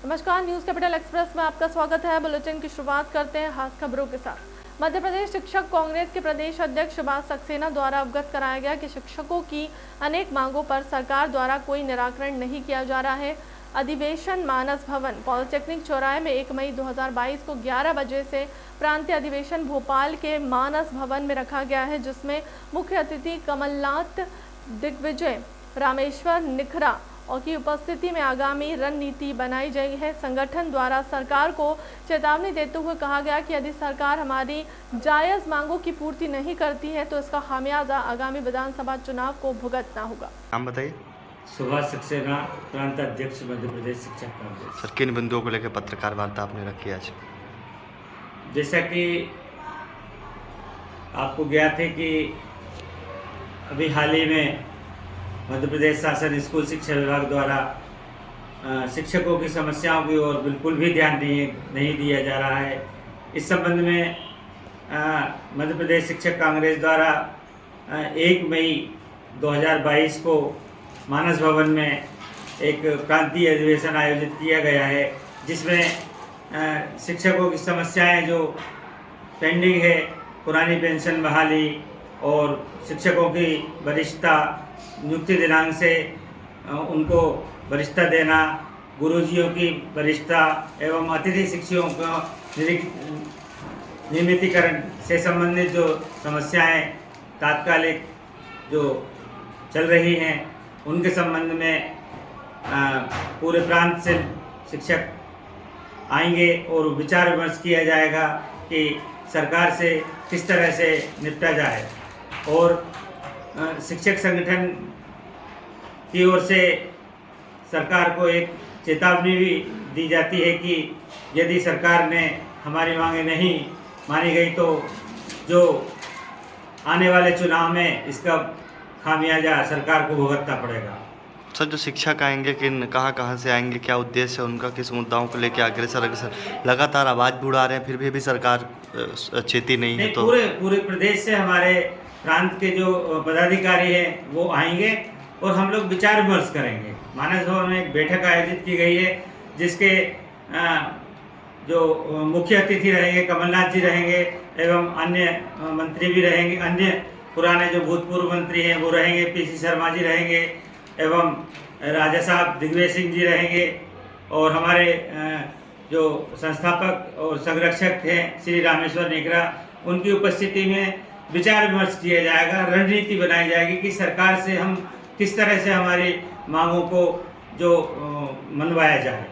नमस्कार, news capital express में आपका स्वागत है। बुलेटिन की शुरुआत करते हैं खास खबरों के साथ। मध्य प्रदेश शिक्षक कांग्रेस के प्रदेश अध्यक्ष सुभाष सक्सेना द्वारा अवगत कराया गया कि शिक्षकों की अनेक मांगों पर सरकार द्वारा कोई निराकरण नहीं किया जा रहा है। अधिवेशन मानस भवन पॉलिटेक्निक चौराहे में 1 मई 2022 को 11 बजे से प्रांतीय अधिवेशन भोपाल के मानस भवन में रखा गया है, जिसमें मुख्य अतिथि कमलनाथ, दिग्विजय, रामेश्वर निखरा और की उपस्थिति में आगामी रणनीति बनाई गई है। संगठन द्वारा सरकार को चेतावनी देते हुए कहा गया कि यदि सरकार हमारी जायज मांगों की पूर्ति नहीं करती है तो इसका खामियाजा आगामी विधानसभा चुनाव को भुगतना होगा। नाम बताइए। सुभाष सक्सेना, प्रांत अध्यक्ष मध्य प्रदेश शिक्षक कांग्रेस। सर, किन बिंदुओं को लेकर पत्रकार वार्ता आपने रखी आज? जैसा कि आपको ज्ञात है कि अभी हाल ही में मध्य प्रदेश शासन स्कूल शिक्षा विभाग द्वारा शिक्षकों की समस्याओं की ओर बिल्कुल भी ध्यान नहीं दिया जा रहा है। इस संबंध में मध्य प्रदेश शिक्षक कांग्रेस द्वारा 1 मई 2022 को मानस भवन में एक प्रांतीय अधिवेशन आयोजित किया गया है, जिसमें शिक्षकों की समस्याएं जो पेंडिंग है, पुरानी पेंशन बहाली और शिक्षकों की वरिष्ठता, नियुक्ति दिनांक से उनको वरिष्ठता देना, गुरुजियों की वरिष्ठता एवं अतिथि शिक्षकों का नियमितीकरण से संबंधित जो समस्याएं तात्कालिक जो चल रही हैं, उनके संबंध में पूरे प्रांत से शिक्षक आएंगे और विचार विमर्श किया जाएगा कि सरकार से किस तरह से निपटा जाए। और शिक्षक संगठन की ओर से सरकार को एक चेतावनी भी दी जाती है कि यदि सरकार ने हमारी मांगें नहीं मानी गई तो जो आने वाले चुनाव में इसका खामियाजा सरकार को भुगतना पड़ेगा। सर, जो शिक्षक आएंगे कहाँ से आएंगे, क्या उद्देश्य है उनका, किस मुद्दाओं को लेकर अग्रसर लगातार आवाज़ भी उड़ा रहे हैं, फिर भी सरकार चेती नहीं है? तो पूरे प्रदेश से हमारे प्रांत के जो पदाधिकारी हैं वो आएंगे और हम लोग विचार विमर्श करेंगे। मानस भवन में एक बैठक आयोजित की गई है, जिसके जो मुख्य अतिथि रहेंगे कमलनाथ जी रहेंगे एवं अन्य मंत्री भी रहेंगे, अन्य पुराने जो भूतपूर्व मंत्री हैं वो रहेंगे, पीसी शर्मा जी रहेंगे एवं राजा साहब दिग्विजय सिंह जी रहेंगे और हमारे जो संस्थापक और संरक्षक हैं श्री रामेश्वर निखरा, उनकी उपस्थिति में विचार विमर्श किया जाएगा, रणनीति बनाई जाएगी कि सरकार से हम किस तरह से हमारी मांगों को जो मनवाया जाए।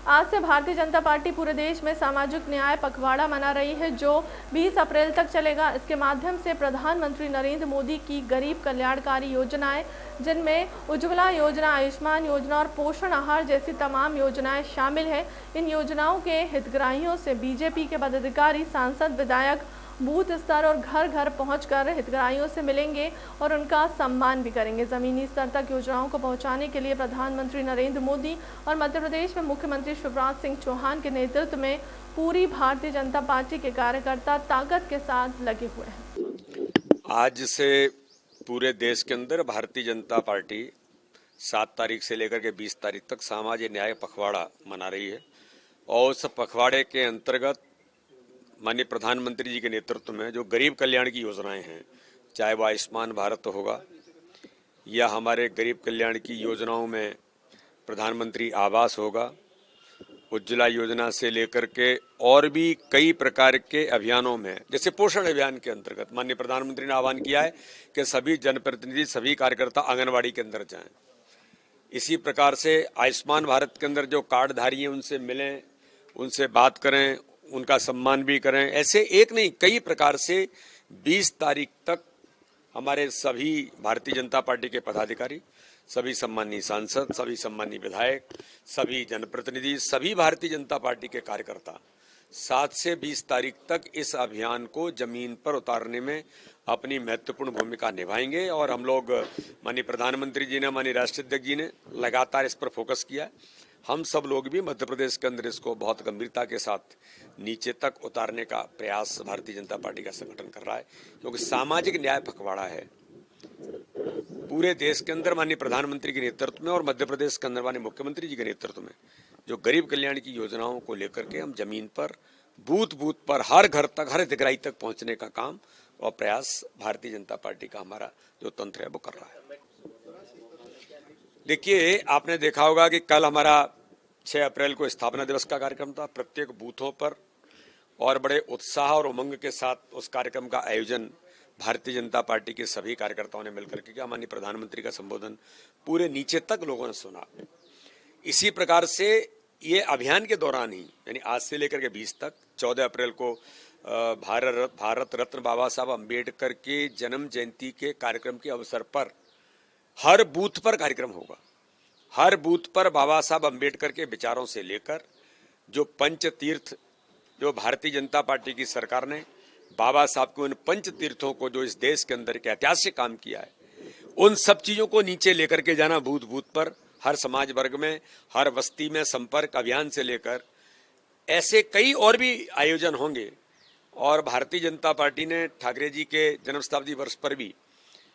आज से भारतीय जनता पार्टी पूरे देश में सामाजिक न्याय पखवाड़ा मना रही है, जो 20 अप्रैल तक चलेगा। इसके माध्यम से प्रधानमंत्री नरेंद्र मोदी की गरीब कल्याणकारी योजनाएं, जिनमें उज्ज्वला योजना, आयुष्मान योजना और पोषण आहार जैसी तमाम योजनाएं शामिल है। इन योजनाओं के हितग्राहियों से बीजेपी के पदाधिकारी, सांसद, विधायक बूथ स्तर और घर घर पहुंचकर हितग्राहियों से मिलेंगे और उनका सम्मान भी करेंगे। जमीनी स्तर तक योजनाओं को पहुंचाने के लिए प्रधानमंत्री नरेंद्र मोदी और मध्य प्रदेश में मुख्यमंत्री शिवराज सिंह चौहान के नेतृत्व में पूरी भारतीय जनता पार्टी के कार्यकर्ता ताकत के साथ लगे हुए हैं। आज से पूरे देश के अंदर भारतीय जनता पार्टी 7 तारीख से लेकर के 20 तारीख तक सामाजिक न्याय पखवाड़ा मना रही है और उस पखवाड़े के अंतर्गत माननीय प्रधानमंत्री जी के नेतृत्व में जो गरीब कल्याण की योजनाएं हैं, चाहे वो आयुष्मान भारत होगा या हमारे गरीब कल्याण की योजनाओं में प्रधानमंत्री आवास होगा, उज्ज्वला योजना से लेकर के और भी कई प्रकार के अभियानों में, जैसे पोषण अभियान के अंतर्गत माननीय प्रधानमंत्री ने आह्वान किया है कि सभी जनप्रतिनिधि, सभी कार्यकर्ता आंगनबाड़ी के अंदर जाएं। इसी प्रकार से आयुष्मान भारत के अंदर जो कार्डधारी हैं उनसे मिलें, उनसे बात करें, उनका सम्मान भी करें। ऐसे एक नहीं, कई प्रकार से 20 तारीख तक हमारे सभी भारतीय जनता पार्टी के पदाधिकारी, सभी सम्मानीय सांसद, सभी सम्मानीय विधायक, सभी जनप्रतिनिधि, सभी भारतीय जनता पार्टी के कार्यकर्ता 7 से 20 तारीख तक इस अभियान को जमीन पर उतारने में अपनी महत्वपूर्ण भूमिका निभाएंगे। और हम लोग माननीय प्रधानमंत्री जी ने, माननीय राष्ट्रीय अध्यक्ष जी ने लगातार इस पर फोकस किया। हम सब लोग भी मध्य प्रदेश के अंदर इसको बहुत गंभीरता के साथ नीचे तक उतारने का प्रयास भारतीय जनता पार्टी का संगठन कर रहा है, क्योंकि सामाजिक न्याय पखवाड़ा है। पूरे देश के अंदर माननीय प्रधानमंत्री के नेतृत्व में और मध्य प्रदेश के अंदर माननीय मुख्यमंत्री जी के नेतृत्व में जो गरीब कल्याण की योजनाओं को लेकर के हम जमीन पर बूथ बूथ पर हर घर तक, हर हितग्राही तक पहुंचने का काम और प्रयास भारतीय जनता पार्टी का हमारा जो तंत्र है वो कर रहा है। देखिए, आपने देखा होगा कि कल हमारा 6 अप्रैल को स्थापना दिवस का कार्यक्रम था। प्रत्येक बूथों पर और बड़े उत्साह और उमंग के साथ उस कार्यक्रम का आयोजन भारतीय जनता पार्टी के सभी कार्यकर्ताओं ने मिलकर के किया। माननीय प्रधानमंत्री का संबोधन पूरे नीचे तक लोगों ने सुना। इसी प्रकार से ये अभियान के दौरान ही, यानी आज से लेकर के 20 तक, 14 अप्रैल को भारत रत्न बाबा साहब अम्बेडकर के जन्म जयंती के कार्यक्रम के अवसर पर हर बूथ पर कार्यक्रम होगा। हर बूथ पर बाबा साहब अम्बेडकर के विचारों से लेकर जो पंच तीर्थ, जो भारतीय जनता पार्टी की सरकार ने बाबा साहब के उन पंच तीर्थों को जो इस देश के अंदर के ऐतिहासिक काम किया है, उन सब चीजों को नीचे लेकर के जाना बूथ बूथ पर, हर समाज वर्ग में, हर बस्ती में संपर्क अभियान से लेकर ऐसे कई और भी आयोजन होंगे। और भारतीय जनता पार्टी ने ठाकरे जी के जन्म शताब्दी वर्ष पर भी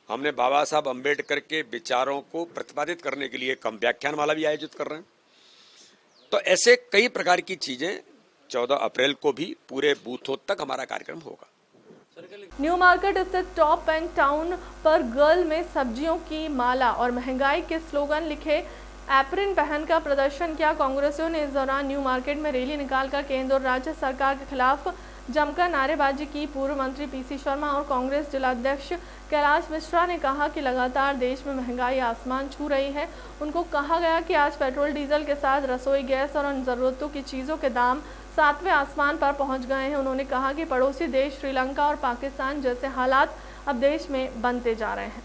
हमने बाबा साहब अम्बेडकर के विचारों को प्रतिपादित करने के लिए कम व्याख्यानमाला भी आयोजित कर रहे हैं। तो ऐसे कई प्रकार की चीजें 14 अप्रैल को भी पूरे बूथों तक हमारा कार्यक्रम होगा। न्यू मार्केट स्थित टॉप एंड टाउन पर गर्ल में सब्जियों की माला और महंगाई के स्लोगन लिखे एप्रिन पहनकर प्रदर्शन किया। कांग्रेसियों ने इस दौरान न्यू मार्केट में रैली निकालकर केंद्र और राज्य सरकार के खिलाफ जमकर नारेबाजी की। पूर्व मंत्री पीसी शर्मा और कांग्रेस जिलाध्यक्ष कैलाश मिश्रा ने कहा कि लगातार देश में महंगाई आसमान छू रही है। उनको कहा गया कि आज पेट्रोल डीजल के साथ रसोई गैस और अन्य जरूरतों की चीज़ों के दाम 7वें आसमान पर पहुंच गए हैं। उन्होंने कहा कि पड़ोसी देश श्रीलंका और पाकिस्तान जैसे हालात अब देश में बनते जा रहे हैं।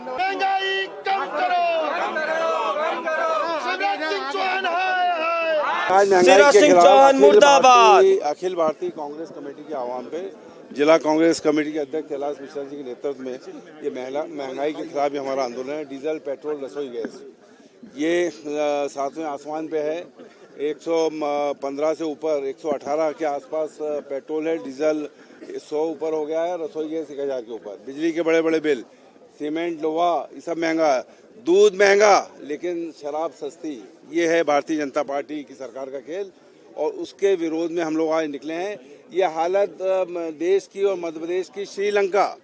महंगाई कम करो, आज महंगाई के खिलाफ अखिल भारतीय कांग्रेस कमेटी के आह्वान पे जिला कांग्रेस कमेटी के अध्यक्ष कैलाश मिश्रा जी के नेतृत्व में ये महंगाई के खिलाफ हमारा आंदोलन है। डीजल, पेट्रोल, रसोई गैस ये 7वें आसमान पे है। 115 से ऊपर 118 के आसपास पेट्रोल है, डीजल 100 ऊपर हो गया है, रसोई गैस 1000 के ऊपर, बिजली के बड़े बड़े बिल, सीमेंट, लोहा, ये सब महंगा, दूध महंगा लेकिन शराब सस्ती। ये है भारतीय जनता पार्टी की सरकार का खेल और उसके विरोध में हम लोग आज निकले हैं। ये हालत देश की और मध्य प्रदेश की श्रीलंका,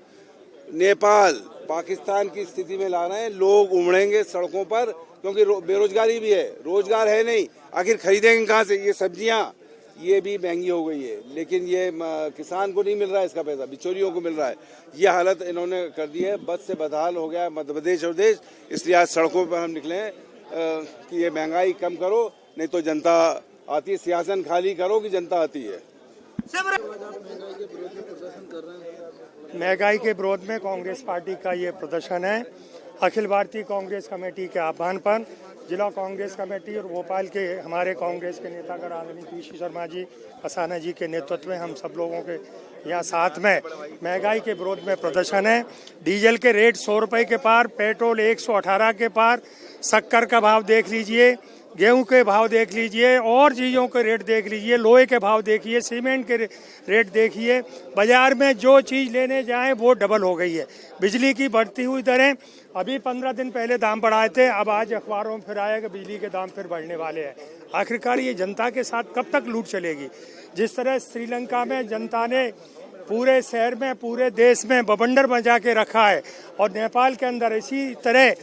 नेपाल, पाकिस्तान की स्थिति में ला रहे हैं। लोग उमड़ेंगे सड़कों पर क्योंकि बेरोजगारी भी है, रोजगार है नहीं, आखिर खरीदेंगे कहाँ से? ये सब्जियाँ ये भी महंगी हो गई है, लेकिन ये किसान को नहीं मिल रहा है इसका पैसा, बिचौलियों को मिल रहा है। ये हालत इन्होंने कर दी है, बद से बदहाल हो गया है मध्य प्रदेश और देश। इसलिए आज सड़कों पर हम निकले हैं कि ये महंगाई कम करो, नहीं तो जनता आती है। सियासन खाली करो कि जनता आती है। महंगाई के विरोध में कांग्रेस पार्टी का ये प्रदर्शन है। अखिल भारतीय कांग्रेस कमेटी के आह्वान पर जिला कांग्रेस कमेटी और भोपाल के हमारे कांग्रेस के नेतागण आदरणीय पीसी शर्मा जी, असाना जी के नेतृत्व में हम सब लोगों के यहाँ साथ में महंगाई के विरोध में प्रदर्शन है। डीजल के रेट 100 रुपये के पार, पेट्रोल 118 के पार, शक्कर का भाव देख लीजिए, गेहूं के भाव देख लीजिए और चीज़ों के रेट देख लीजिए, लोहे के भाव देखिए, सीमेंट के रेट देखिए। बाजार में जो चीज़ लेने जाएं वो डबल हो गई है। बिजली की बढ़ती हुई दरें, अभी 15 दिन पहले दाम बढ़ाए थे, अब आज अखबारों में फिर आया कि बिजली के दाम फिर बढ़ने वाले हैं। आखिरकार ये जनता के साथ कब तक लूट चलेगी? जिस तरह श्रीलंका में जनता ने पूरे शहर में, पूरे देश में बवंडर मचा के रखा है और नेपाल के अंदर इसी तरह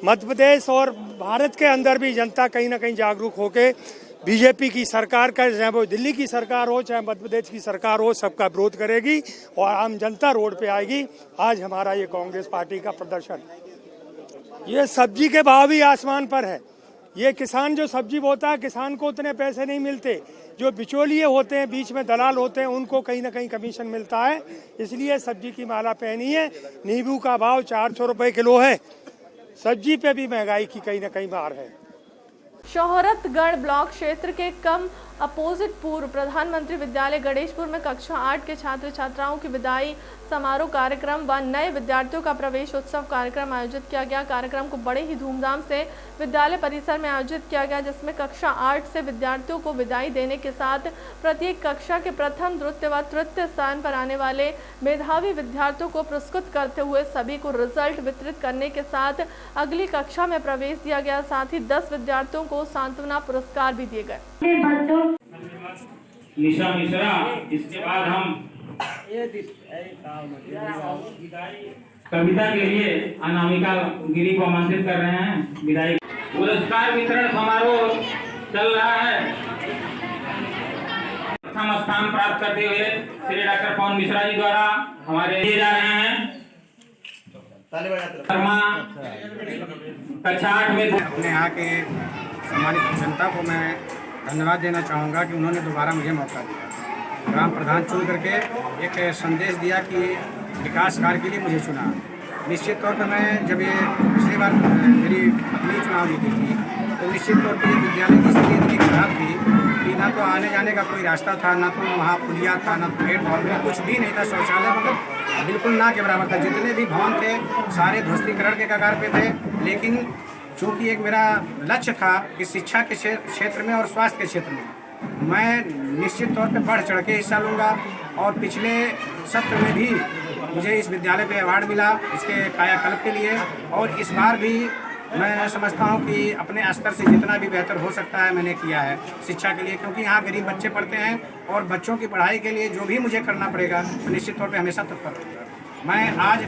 मध्य प्रदेश और भारत के अंदर भी जनता कहीं ना कहीं जागरूक होकर बीजेपी की सरकार का, चाहे वो दिल्ली की सरकार हो चाहे मध्य प्रदेश की सरकार हो, सबका विरोध करेगी और आम जनता रोड पे आएगी। आज हमारा ये कांग्रेस पार्टी का प्रदर्शन, ये सब्जी के भाव भी आसमान पर है। ये किसान जो सब्जी बोता है, किसान को उतने पैसे नहीं मिलते, जो बिचौलिए होते हैं, बीच में दलाल होते हैं, उनको कहीं ना कहीं कमीशन मिलता है। इसलिए सब्जी की माला पहनी है। नींबू का भाव 400 रुपये किलो है। सब्जी पे भी महंगाई की कहीं ना कहीं मार है। शोहरतगढ़ ब्लॉक क्षेत्र के कम अपोजिट पूर्व प्रधानमंत्री विद्यालय गणेशपुर में कक्षा 8 के छात्र छात्राओं की विदाई समारोह कार्यक्रम व नए विद्यार्थियों का प्रवेश उत्सव कार्यक्रम आयोजित किया गया। कार्यक्रम को बड़े ही धूमधाम से विद्यालय परिसर में आयोजित किया गया, जिसमें कक्षा 8 से विद्यार्थियों को विदाई देने के साथ प्रत्येक कक्षा के प्रथम, द्वितीय व तृतीय स्थान पर आने वाले मेधावी विद्यार्थियों को पुरस्कृत करते हुए सभी को रिजल्ट वितरित करने के साथ अगली कक्षा में प्रवेश दिया गया। साथ ही 10 विद्यार्थियों को सांत्वना पुरस्कार भी दिए गए। निशा मिश्रा, इसके बाद हम कविता के लिए अनामिका गिरी को आमंत्रित कर रहे हैं। विदाई पुरस्कार वितरण समारोह चल रहा है। प्रथम स्थान प्राप्त करते हुए श्री डॉक्टर पवन मिश्रा जी द्वारा हमारे दिए जा रहे हैं। कक्षा 8 में अपने यहाँ के सम्मानित जनता को मैं धन्यवाद देना चाहूँगा कि उन्होंने दोबारा मुझे मौका दिया, ग्राम प्रधान चुन करके एक संदेश दिया कि विकास कार्य के लिए मुझे चुना। निश्चित तौर पर मैं जब ये पिछली बार मेरी पत्नी चुनाव जीती थी तो निश्चित तौर पर ये विद्यालय की स्थिति इतनी खराब थी कि ना तो आने जाने का कोई रास्ता था, ना तो वहाँ पुलिया था, ना तो गेट भवन में कुछ भी नहीं था। शौचालय मतलब बिल्कुल ना के बराबर था। जितने भी भवन थे सारे ध्वस्तीकरण के कगार पे थे। लेकिन चूँकि एक मेरा लक्ष्य था कि शिक्षा के क्षेत्र में और स्वास्थ्य के क्षेत्र में मैं निश्चित तौर पे बढ़ चढ़ के हिस्सा लूँगा। और पिछले सत्र में भी मुझे इस विद्यालय पे अवार्ड मिला इसके कायाकल्प के लिए, और इस बार भी मैं समझता हूँ कि अपने स्तर से जितना भी बेहतर हो सकता है मैंने किया है शिक्षा के लिए, क्योंकि यहाँ गरीब बच्चे पढ़ते हैं और बच्चों की पढ़ाई के लिए जो भी मुझे करना पड़ेगा निश्चित तौर पर हमेशा तत्पर रहूँगा। मैं आज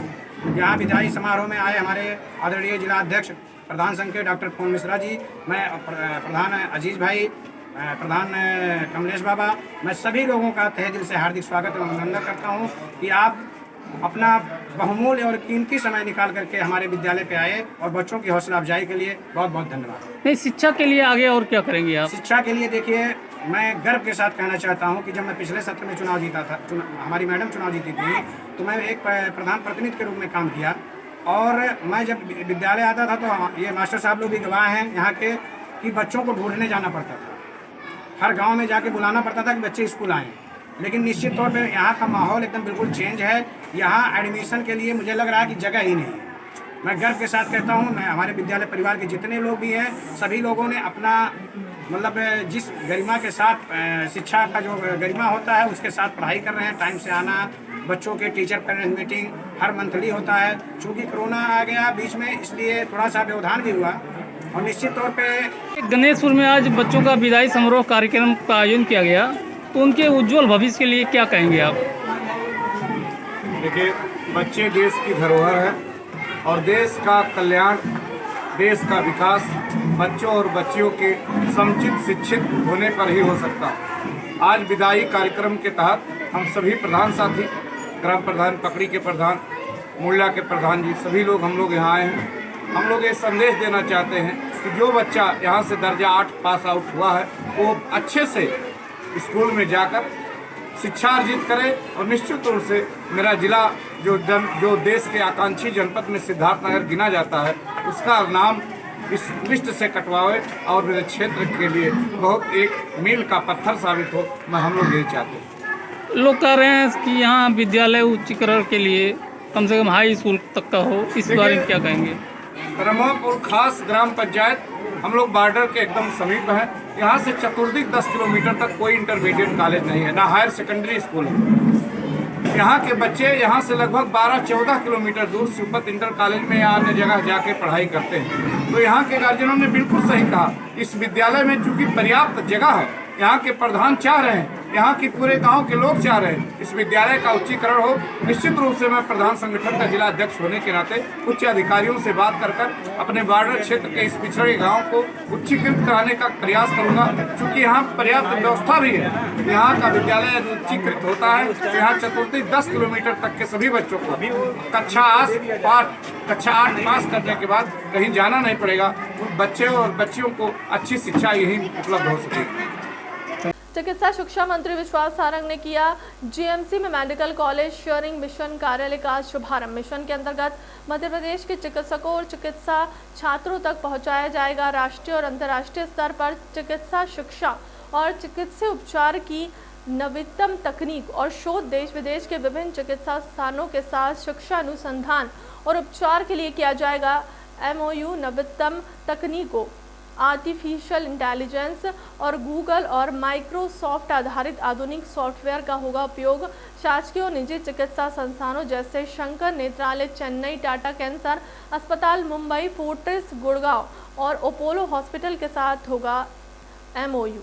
यहाँ विदाई समारोह में आए हमारे आदरणीय जिला अध्यक्ष प्रधान संघ के डॉक्टर पवन मिश्रा जी, मैं प्रधान अजीज भाई, प्रधान कमलेश बाबा, मैं सभी लोगों का तहे दिल से हार्दिक स्वागत और अभिनंदन करता हूं कि आप अपना बहुमूल्य और कीमती समय निकाल करके हमारे विद्यालय पे आए और बच्चों की हौसला अफजाई के लिए बहुत बहुत धन्यवाद। नहीं, शिक्षा के लिए आगे और क्या करेंगे आप? शिक्षा के लिए देखिए, मैं गर्व के साथ कहना चाहता हूँ कि जब मैं पिछले सत्र में चुनाव जीता था, हमारी मैडम चुनाव जीती थी, तो मैं एक प्रधान प्रतिनिधि के रूप में काम किया। और मैं जब विद्यालय आता था तो ये मास्टर साहब लोग भी गवाह हैं यहाँ के कि बच्चों को ढूंढने जाना पड़ता था, हर गांव में जाके बुलाना पड़ता था कि बच्चे स्कूल आएँ। लेकिन निश्चित तौर पे यहाँ का माहौल एकदम बिल्कुल चेंज है। यहाँ एडमिशन के लिए मुझे लग रहा है कि जगह ही नहीं है। मैं गर्व के साथ कहता हूँ, मैं हमारे विद्यालय परिवार के जितने लोग भी हैं सभी लोगों ने अपना मतलब जिस गरिमा के साथ शिक्षा का जो गरिमा होता है उसके साथ पढ़ाई कर रहे हैं। टाइम से आना, बच्चों के टीचर पेरेंट्स मीटिंग हर मंथली होता है। चूँकि कोरोना आ गया बीच में, इसलिए थोड़ा सा व्यवधान भी हुआ। और निश्चित तौर पे गणेशपुर में आज बच्चों का विदाई समारोह कार्यक्रम का आयोजन किया गया, तो उनके उज्जवल भविष्य के लिए क्या कहेंगे आप? देखिए, बच्चे देश की धरोहर है और देश का कल्याण, देश का विकास बच्चों और बच्चियों के समुचित शिक्षित होने पर ही हो सकता है। आज विदाई कार्यक्रम के तहत हम सभी प्रधान साथी, ग्राम प्रधान, पकड़ी के प्रधान, मुहल्ला के प्रधान जी, सभी लोग हम लोग यहाँ आए हैं। हम लोग ये संदेश देना चाहते हैं कि जो बच्चा यहाँ से दर्जा 8 पास आउट हुआ है वो अच्छे से स्कूल में जाकर शिक्षा अर्जित करे। और निश्चित रूप से मेरा जिला जो देश के आकांक्षी जनपद में सिद्धार्थनगर गिना जाता है उसका नाम इस लिस्ट से कटवाए और मेरे क्षेत्र के लिए बहुत एक मील का पत्थर साबित हो। मैं हम लोग यही चाहते हैं। लोग कह रहे हैं कि यहाँ विद्यालय उच्चीकरण के लिए कम से कम हाई स्कूल तक का हो, इस बारे में क्या कहेंगे? रमापुर खास ग्राम पंचायत हम लोग बॉर्डर के एकदम समीप हैं। यहाँ से चतुर्दिक 10 किलोमीटर तक कोई इंटरमीडिएट कॉलेज नहीं है, ना हायर सेकेंडरी स्कूल है। यहाँ के बच्चे यहाँ से लगभग 12-14 किलोमीटर दूर सुपत इंटर कॉलेज में या अन्य जगह जाके पढ़ाई करते हैं। तो यहाँ के गार्जियनों ने बिल्कुल सही कहा, इस विद्यालय में चूँकि पर्याप्त जगह है, यहाँ के प्रधान चाह रहे हैं, यहाँ की पूरे गांव के लोग चाह रहे हैं इस विद्यालय का उच्चीकरण हो। निश्चित रूप से मैं प्रधान संगठन का जिला अध्यक्ष होने के नाते उच्च अधिकारियों से बात कर अपने बॉर्डर क्षेत्र के इस पिछड़े गांव को उच्चीकृत कराने का प्रयास करूंगा। चूँकि यहाँ पर्याप्त व्यवस्था भी है, यहाँ का विद्यालय उच्चीकृत होता है, यहाँ चतुर्दिक 10 किलोमीटर तक के सभी बच्चों को कक्षा 8 पास करने के बाद कहीं जाना नहीं पड़ेगा। बच्चे और बच्चियों को अच्छी शिक्षा यहीं उपलब्ध हो सकेगी। चिकित्सा शिक्षा मंत्री विश्वास सारंग ने किया जीएमसी में मेडिकल कॉलेज शेयरिंग मिशन कार्यालय का शुभारंभ। मिशन के अंतर्गत मध्य प्रदेश के चिकित्सकों और चिकित्सा छात्रों तक पहुंचाया जाएगा राष्ट्रीय और अंतर्राष्ट्रीय स्तर पर चिकित्सा शिक्षा और चिकित्सीय उपचार की नवीनतम तकनीक और शोध। देश विदेश के विभिन्न चिकित्सा स्थानों के साथ शिक्षा अनुसंधान और उपचार के लिए किया जाएगा MOU। नवीनतम तकनीकों, आर्टिफिशियल इंटेलिजेंस और गूगल और माइक्रोसॉफ्ट आधारित आधुनिक सॉफ्टवेयर का होगा उपयोग। शासकीय और निजी चिकित्सा संस्थानों जैसे शंकर नेत्रालय चेन्नई, टाटा कैंसर अस्पताल मुंबई, फोर्टिस गुड़गांव और अपोलो हॉस्पिटल के साथ होगा MOU।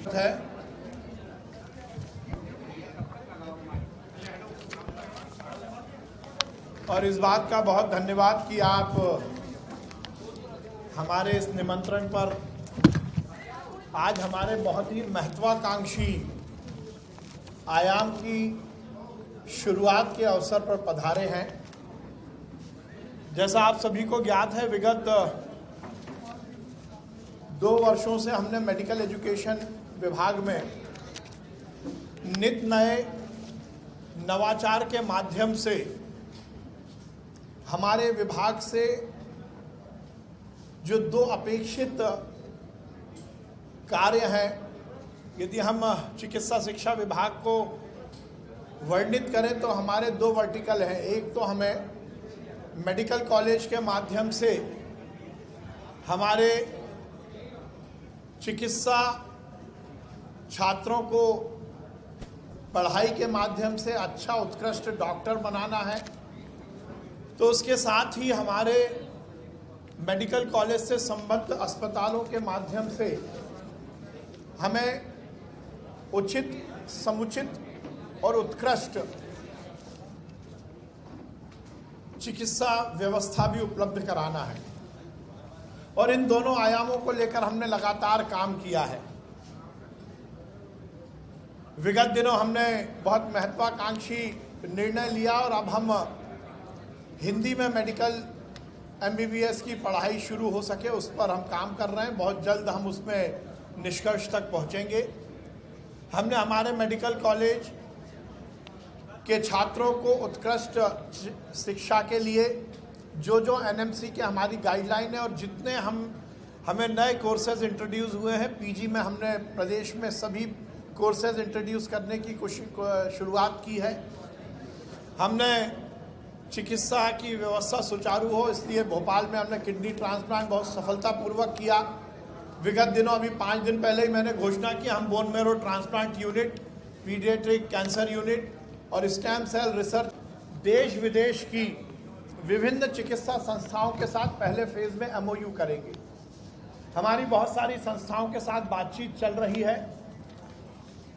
है और इस बात का बहुत धन्यवाद कि आप हमारे इस निमंत्रण पर आज हमारे बहुत ही महत्वाकांक्षी आयाम की शुरुआत के अवसर पर पधारे हैं। जैसा आप सभी को ज्ञात है, विगत 2 वर्षों से हमने मेडिकल एजुकेशन विभाग में नित नए नवाचार के माध्यम से हमारे विभाग से जो 2 अपेक्षित कार्य हैं, यदि हम चिकित्सा शिक्षा विभाग को वर्णित करें तो हमारे 2 वर्टिकल हैं। एक तो हमें मेडिकल कॉलेज के माध्यम से हमारे चिकित्सा छात्रों को पढ़ाई के माध्यम से अच्छा उत्कृष्ट डॉक्टर बनाना है, तो उसके साथ ही हमारे मेडिकल कॉलेज से संबद्ध अस्पतालों के माध्यम से हमें उचित, समुचित और उत्कृष्ट चिकित्सा व्यवस्था भी उपलब्ध कराना है। और इन दोनों आयामों को लेकर हमने लगातार काम किया है। विगत दिनों हमने बहुत महत्वाकांक्षी निर्णय लिया और अब हम हिंदी में मेडिकल MBBS की पढ़ाई शुरू हो सके उस पर हम काम कर रहे हैं। बहुत जल्द हम उसमें निष्कर्ष तक पहुंचेंगे। हमने हमारे मेडिकल कॉलेज के छात्रों को उत्कृष्ट शिक्षा के लिए जो NMC के हमारी गाइडलाइन है और जितने हमें नए कोर्सेज इंट्रोड्यूस हुए हैं, PG में हमने प्रदेश में सभी कोर्सेज इंट्रोड्यूस करने की शुरुआत की है। हमने चिकित्सा की व्यवस्था सुचारू हो इसलिए भोपाल में हमने किडनी ट्रांसप्लांट बहुत सफलतापूर्वक किया। विगत दिनों अभी 5 दिन पहले ही मैंने घोषणा की हम bone marrow transplant unit, paediatric cancer unit और स्टेम सेल रिसर्च देश विदेश की विभिन्न चिकित्सा संस्थाओं के साथ पहले फेज में MOU करेंगे। हमारी बहुत सारी संस्थाओं के साथ बातचीत चल रही है।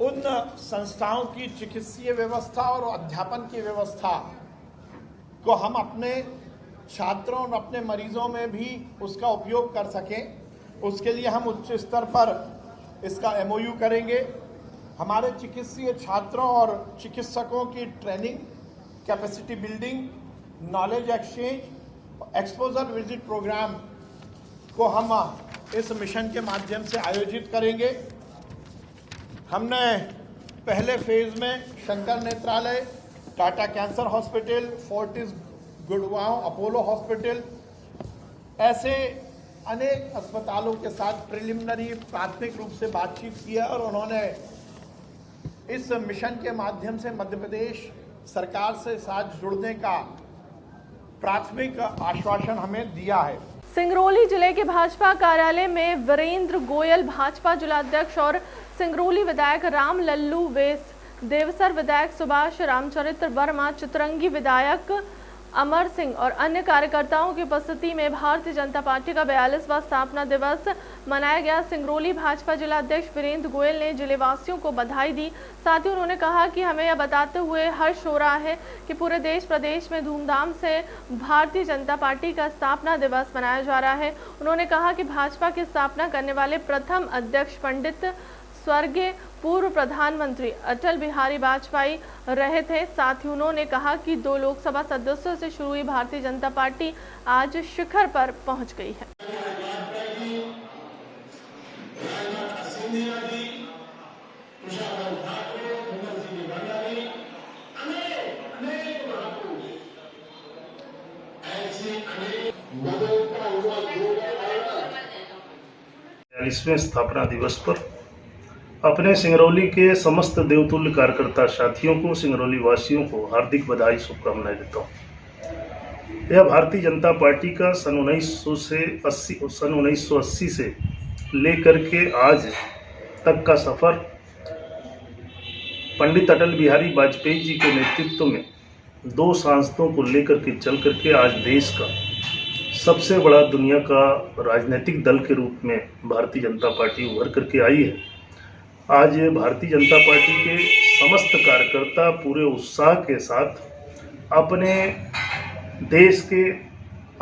उन संस्थाओं की चिकित्सीय व्यवस्था और अध्यापन की व्यवस्था को हम अपने छात्रों और अपने मरीजों में भी उसका उपयोग कर सकें, उसके लिए हम उच्च स्तर पर इसका MOU करेंगे। हमारे चिकित्सीय छात्रों और चिकित्सकों की training, capacity building, knowledge exchange, exposure visit programme को हम इस मिशन के माध्यम से आयोजित करेंगे। हमने पहले फेज में Shankar Nethralaya, Tata cancer hospital, Fortis Gurgaon, Apollo hospital ऐसे अनेक अस्पतालों के साथ प्रिलिमिनरी प्राथमिक रूप से बातचीत की है और उन्होंने इस मिशन के माध्यम से मध्य प्रदेश सरकार से साथ जुड़ने का प्राथमिक आश्वासन हमें दिया है। सिंगरौली जिले के भाजपा कार्यालय में वीरेंद्र गोयल भाजपा जिलाध्यक्ष और सिंगरौली विधायक राम लल्लू वेस, देवसर विधायक सुभाष रामचरित्र वर्मा, चितरंगी विधायक अमर सिंह और अन्य कार्यकर्ताओं की उपस्थिति में भारतीय जनता पार्टी का 42वां स्थापना दिवस मनाया गया। सिंगरौली भाजपा जिलाध्यक्ष वीरेंद्र गोयल ने जिलेवासियों को बधाई दी। साथ ही उन्होंने कहा कि हमें यह बताते हुए हर्ष हो रहा है कि पूरे देश प्रदेश में धूमधाम से भारतीय जनता पार्टी का स्थापना दिवस मनाया जा रहा है। उन्होंने कहा कि भाजपा की स्थापना करने वाले प्रथम अध्यक्ष पंडित स्वर्गीय पूर्व प्रधानमंत्री अटल बिहारी वाजपेयी रहे थे। साथ ही उन्होंने कहा कि 2 लोकसभा सदस्यों से शुरू हुई भारतीय जनता पार्टी आज शिखर पर पहुंच गई है। इसमें स्थापना दिवस पर अपने सिंगरौली के समस्त देवतुल्य कार्यकर्ता साथियों को, सिंगरौली वासियों को हार्दिक बधाई, शुभकामनाएं देता हूँ। यह भारतीय जनता पार्टी का सन 1980 से लेकर के आज तक का सफर पंडित अटल बिहारी वाजपेयी जी के नेतृत्व में 2 सांसदों को लेकर के चल करके आज देश का सबसे बड़ा दुनिया का राजनीतिक दल के रूप में भारतीय जनता पार्टी उभर करके आई है। आज भारतीय जनता पार्टी के समस्त कार्यकर्ता पूरे उत्साह के साथ अपने देश के,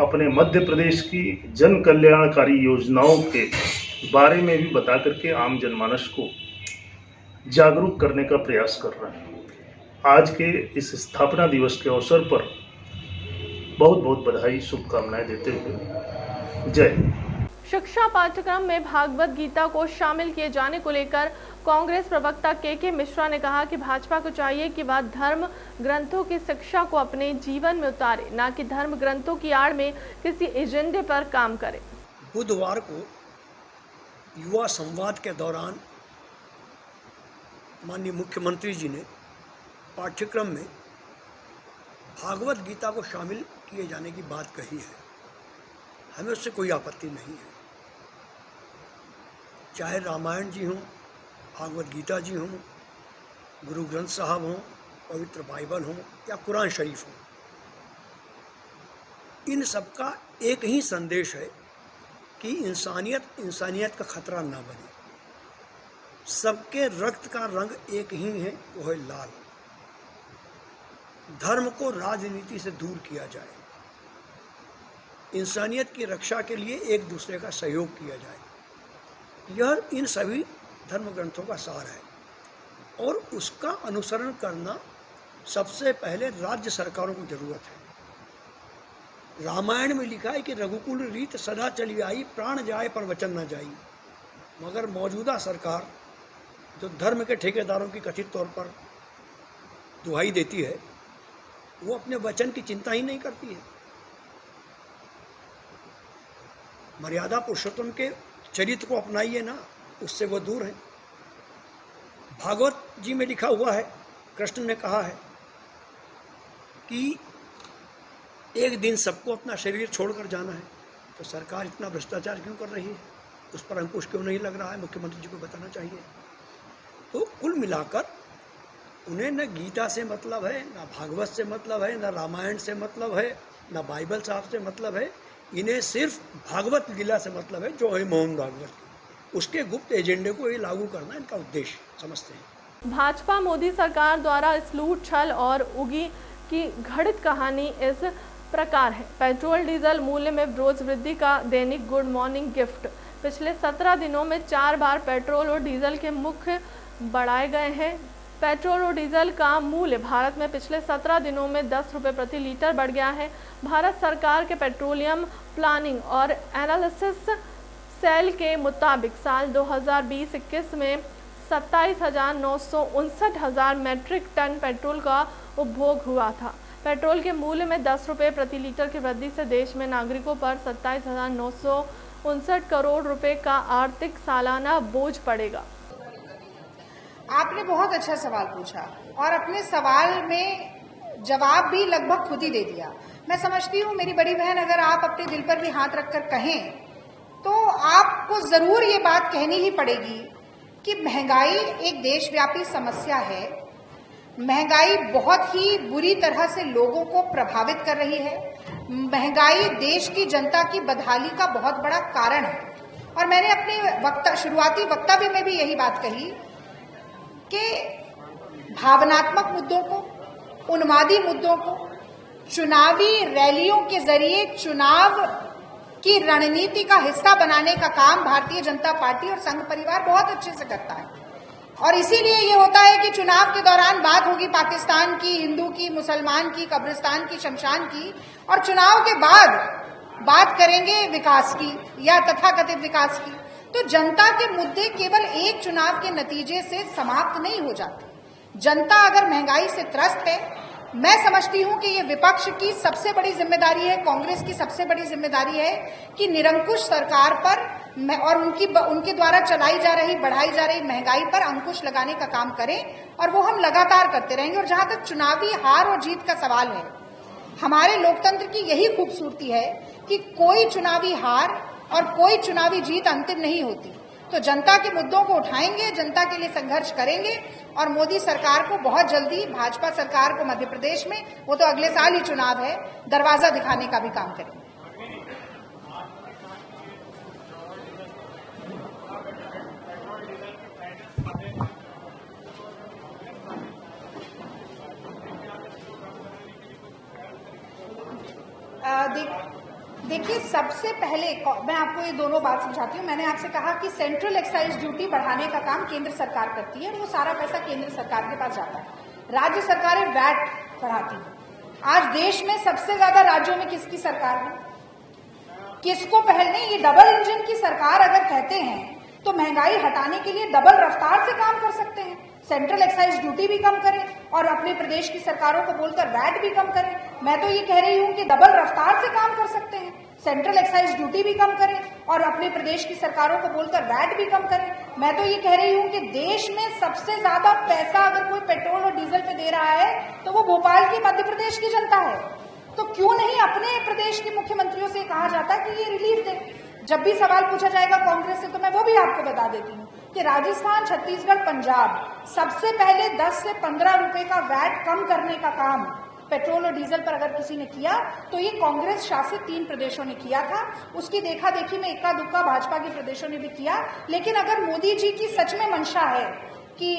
अपने मध्य प्रदेश की जन कल्याणकारी योजनाओं के बारे में भी बता करके आम जनमानस को जागरूक करने का प्रयास कर रहे हैं। आज के इस स्थापना दिवस के अवसर पर बहुत बहुत बधाई, शुभकामनाएं देते हुए जय हिंद। शिक्षा पाठ्यक्रम में भागवत गीता को शामिल किए जाने को लेकर कांग्रेस प्रवक्ता के मिश्रा ने कहा कि भाजपा को चाहिए कि वह धर्म ग्रंथों की शिक्षा को अपने जीवन में उतारे, न कि धर्म ग्रंथों की आड़ में किसी एजेंडे पर काम करे। बुधवार को युवा संवाद के दौरान माननीय मुख्यमंत्री जी ने पाठ्यक्रम में भागवत गीता को शामिल किए जाने की बात कही है। हमें उससे कोई आपत्ति नहीं है, चाहे रामायण जी हों, भागवत गीता जी हों, गुरु ग्रंथ साहब हों, पवित्र बाइबल हों या कुरान शरीफ हो। इन सब का एक ही संदेश है कि इंसानियत का खतरा ना बने। सबके रक्त का रंग एक ही है, वो है लाल। धर्म को राजनीति से दूर किया जाए, इंसानियत की रक्षा के लिए एक दूसरे का सहयोग किया जाए, यह इन सभी धर्म ग्रंथों का सार है। और उसका अनुसरण करना सबसे पहले राज्य सरकारों को जरूरत है। रामायण में लिखा है कि रघुकुल रीत सदा चली आई, प्राण जाए पर वचन न जाई। मगर मौजूदा सरकार जो धर्म के ठेकेदारों की कथित तौर पर दुहाई देती है, वो अपने वचन की चिंता ही नहीं करती है। मर्यादा पुरुषोत्तम के चरित्र को अपनाइए ना, उससे वो दूर है। भागवत जी में लिखा हुआ है, कृष्ण ने कहा है कि एक दिन सबको अपना शरीर छोड़कर जाना है। तो सरकार इतना भ्रष्टाचार क्यों कर रही है, उस पर अंकुश क्यों नहीं लग रहा है, मुख्यमंत्री जी को बताना चाहिए। तो कुल मिलाकर उन्हें न गीता से मतलब है, न भागवत से मतलब है, न रामायण से मतलब है, न बाइबल साहब से मतलब है। इन्हें सिर्फ भागवत लीला से मतलब है, जो है मोहन भागवत की। उसके गुप्त एजेंडे को ये लागू करना इनका उद्देश्य समझते हैं। भाजपा मोदी सरकार द्वारा इस लूट छल और उगी की घटित कहानी इस प्रकार है। पेट्रोल डीजल मूल्य में रोज वृद्धि का दैनिक गुड मॉर्निंग गिफ्ट। पिछले 17 दिनों में 4 बार पेट्रोल और डीजल के मुख्य बढ़ाए गए हैं। पेट्रोल और डीजल का मूल्य भारत में पिछले 17 दिनों में 10 रुपये प्रति लीटर बढ़ गया है। भारत सरकार के पेट्रोलियम प्लानिंग और एनालिसिस सेल के मुताबिक साल 2020-21 में 27,959 मैट्रिक टन पेट्रोल का उपभोग हुआ था। पेट्रोल के मूल्य में 10 रुपये प्रति लीटर की वृद्धि से देश में नागरिकों पर 27,959 करोड़ रुपए का आर्थिक सालाना बोझ पड़ेगा। आपने बहुत अच्छा सवाल पूछा और अपने सवाल में जवाब भी लगभग खुद ही दे दिया। मैं समझती हूँ मेरी बड़ी बहन, अगर आप अपने दिल पर भी हाथ रखकर कहें तो आपको जरूर ये बात कहनी ही पड़ेगी कि महंगाई एक देशव्यापी समस्या है। महंगाई बहुत ही बुरी तरह से लोगों को प्रभावित कर रही है। महंगाई देश की जनता की बदहाली का बहुत बड़ा कारण है। और मैंने अपने शुरुआती वक्तव्य में भी यही बात कही कि भावनात्मक मुद्दों को, उन्मादी मुद्दों को चुनावी रैलियों के जरिए चुनाव की रणनीति का हिस्सा बनाने का काम भारतीय जनता पार्टी और संघ परिवार बहुत अच्छे से करता है। और इसीलिए ये होता है कि चुनाव के दौरान बात होगी पाकिस्तान की, हिंदू की, मुसलमान की, कब्रिस्तान की, शमशान की, और चुनाव के बाद बात करेंगे विकास की या तथाकथित विकास की। तो जनता के मुद्दे केवल एक चुनाव के नतीजे से समाप्त नहीं हो जाते। जनता अगर महंगाई से त्रस्त है, मैं समझती हूं कि ये विपक्ष की सबसे बड़ी जिम्मेदारी है, कांग्रेस की सबसे बड़ी जिम्मेदारी है कि निरंकुश सरकार पर और उनके द्वारा चलाई जा रही, बढ़ाई जा रही महंगाई पर अंकुश लगाने का काम करें, और वो हम लगातार करते रहेंगे। और जहां तक चुनावी हार और जीत का सवाल है, हमारे लोकतंत्र की यही खूबसूरती है कि कोई चुनावी हार और कोई चुनावी जीत अंतिम नहीं होती। तो जनता के मुद्दों को उठाएंगे, जनता के लिए संघर्ष करेंगे, और मोदी सरकार को बहुत जल्दी, भाजपा सरकार को मध्य प्रदेश में, वो तो अगले साल ही चुनाव है, दरवाजा दिखाने का भी काम करेंगे। देखिए, सबसे पहले मैं आपको ये दोनों बात समझाती हूँ। मैंने आपसे कहा कि सेंट्रल एक्साइज ड्यूटी बढ़ाने का काम केंद्र सरकार करती है, और वो सारा पैसा केंद्र सरकार के पास जाता है। राज्य सरकारें वैट बढ़ाती हैं। आज देश में सबसे ज्यादा राज्यों में किसकी सरकार है? किसको पहले? ये डबल इंजन की सरकार अगर कहते हैं तो महंगाई हटाने के लिए डबल रफ्तार से काम कर सकते हैं। सेंट्रल एक्साइज ड्यूटी भी कम करें और अपने प्रदेश की सरकारों को बोलकर वैट भी कम करें। मैं तो ये कह रही हूं कि डबल रफ्तार से काम कर सकते हैं। सेंट्रल एक्साइज ड्यूटी भी कम करें और अपने प्रदेश की सरकारों को बोलकर वैट भी कम करें। मैं तो ये कह रही हूं कि देश में सबसे ज्यादा पैसा अगर कोई पेट्रोल और डीजल पे दे रहा है तो वो भोपाल की, मध्य प्रदेश की जनता है। तो क्यों नहीं अपने प्रदेश के मुख्यमंत्रियों से कहा जाता कि ये रिलीफ दें? जब भी सवाल पूछा जाएगा कांग्रेस से तो मैं वो भी आपको बता देती हूँ कि राजस्थान, छत्तीसगढ़, पंजाब सबसे पहले 10 से 15 रुपए का वैट कम करने का काम पेट्रोल और डीजल पर अगर किसी ने किया तो ये कांग्रेस शासित 3 प्रदेशों ने किया था। उसकी देखा देखी में इक्का दुक्का भाजपा के प्रदेशों ने भी किया। लेकिन अगर मोदी जी की सच में मंशा है कि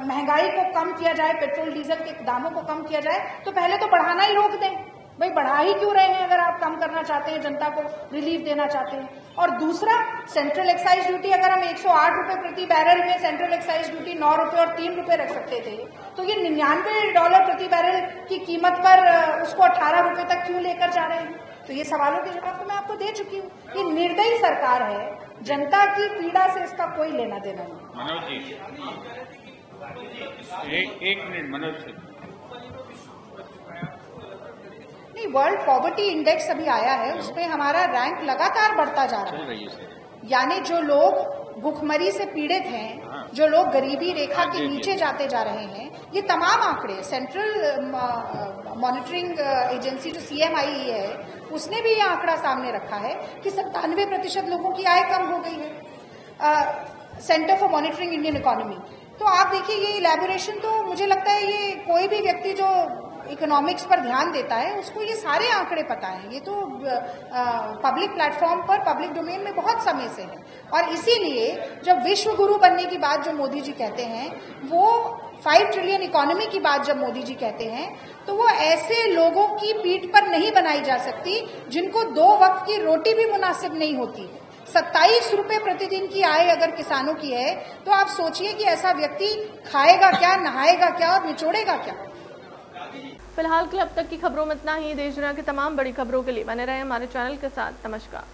महंगाई को कम किया जाए, पेट्रोल डीजल के दामों को कम किया जाए, तो पहले तो बढ़ाना ही रोक दें। भाई बढ़ा ही क्यों रहे हैं अगर आप कम करना चाहते हैं, जनता को रिलीफ देना चाहते हैं? और दूसरा, सेंट्रल एक्साइज ड्यूटी अगर हम 108 रुपए प्रति बैरल में सेंट्रल एक्साइज ड्यूटी 9 रुपए और 3 रुपए रख सकते थे, तो ये $99 प्रति बैरल की कीमत पर उसको 18 रुपए तक क्यों लेकर जा रहे हैं? तो ये सवालों के जवाब तो मैं आपको दे चुकी हूँ। ये निर्दयी सरकार है, जनता की पीड़ा से इसका कोई लेना देना नहीं। मनोज जी, एक मिनट मनोज जी। नहीं, वर्ल्ड पॉवर्टी इंडेक्स अभी आया है, उसमें हमारा रैंक लगातार बढ़ता जा रहा है। यानी जो लोग भूखमरी से पीड़ित हैं, जो लोग गरीबी रेखा के नीचे जाते जा रहे हैं, ये तमाम आंकड़े सेंट्रल मॉनिटरिंग एजेंसी जो CMI है उसने भी ये आंकड़ा सामने रखा है कि 97% लोगों की आय कम हो गई है। Centre for monitoring Indian economy, तो आप देखिए ये इलेबोरेशन, तो मुझे लगता है ये कोई भी व्यक्ति जो इकोनॉमिक्स पर ध्यान देता है उसको ये सारे आंकड़े पता है। ये तो पब्लिक प्लेटफॉर्म पर, पब्लिक डोमेन में बहुत समय से है। और इसीलिए जब विश्व गुरु बनने की बात जो मोदी जी कहते हैं, वो 5 ट्रिलियन इकोनॉमी की बात जब मोदी जी कहते हैं, तो वो ऐसे लोगों की पीठ पर नहीं बनाई जा सकती जिनको 2 वक्त की रोटी भी मुनासिब नहीं होती। 27 रुपए प्रतिदिन की आय अगर किसानों की है, तो आप सोचिए कि ऐसा व्यक्ति खाएगा क्या, नहाएगा क्या और निचोड़ेगा क्या? फिलहाल के लिए अब तक की खबरों में इतना ही। देश दुनिया की तमाम बड़ी खबरों के लिए बने रहे हमारे चैनल के साथ। नमस्कार।